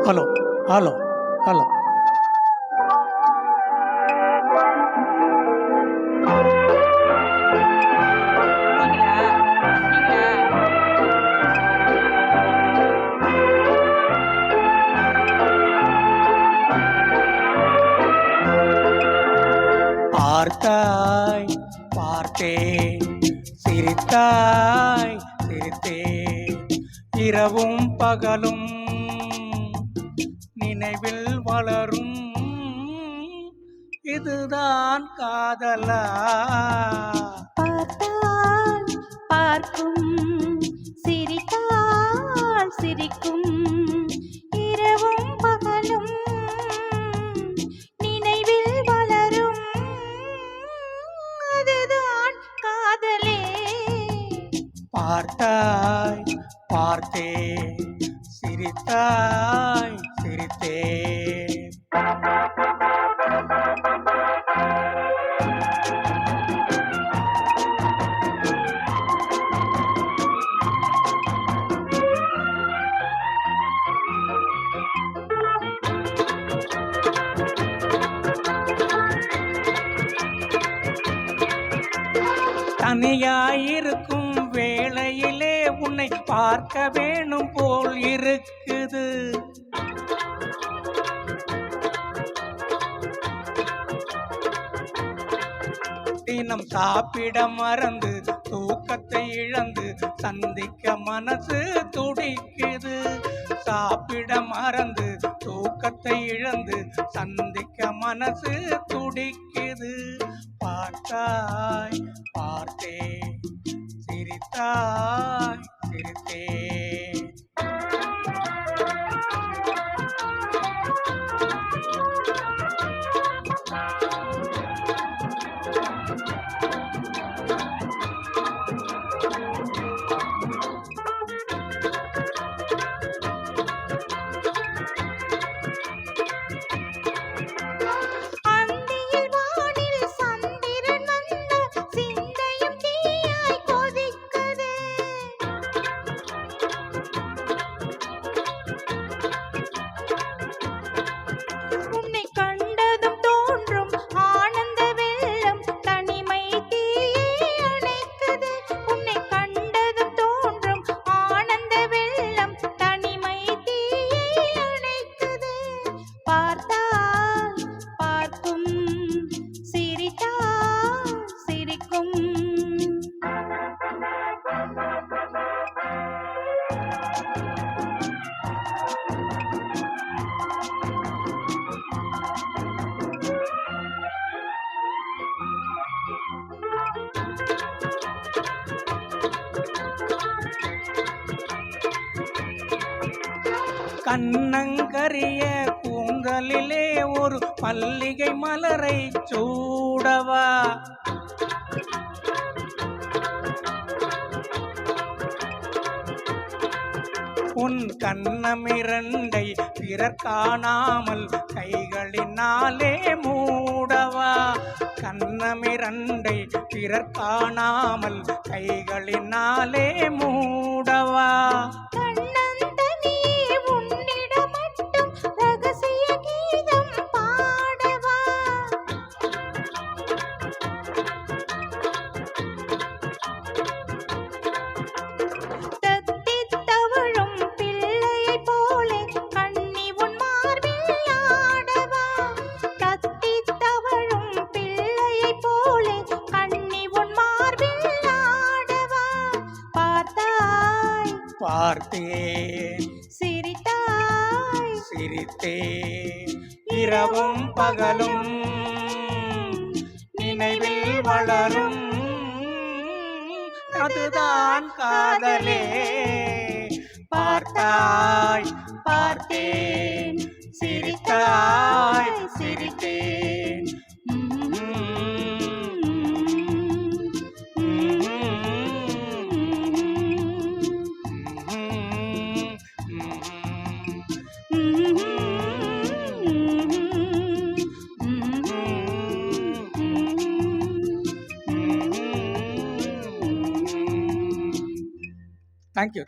Hello hello hello. பார்த்தாய் பார்த்தேன், சிரித்தாய் சிரித்தேன், இரவும் பகலும் நினைவில் வளரும், இதுதான் காதலா? பார்த்தால் பார்க்கும், சிரித்தால் சிரிக்கும், இரவும் பகலும் நினைவில் வளரும், அதுதான் காதலே. பார்த்தாய் பார்த்தேன், சிரித்தாய் சிரித்தேன். தனியாயிருக்கும் வேளையிலே உன்னை பார்க்க வேணும் போல் இருக்குது. தினம் சாப்பிட மறந்து தூக்கத்தை இழந்து சந்திக்க மனசு துடிக்குது. சாப்பிட மறந்து தூக்கத்தை இழந்து சந்திக்க மனசு துடிக்குது. பார்த்தாய் பார்த்தேன், சிரித்தாய் சிரித்தேன். கண்ணங்கரிய கூந்தலிலே ஒரு மல்லிகை மலரை சூடவா? உன் கண்ணமிரண்டை பிறர் காணாமல் கைகளினாலே மூடவா? கண்ணமிரண்டை பிறர் காணாமல் கைகளினாலே மூடவா? பார்த்தேன், சிரித்தாய் சிரித்தேன், இரவும் பகலும் நினைவில் வளரும், அதுதான் காதலே. பார்த்தாய் பார்த்தேன், சிரித்தாய் சிரித்தேன். Thank you.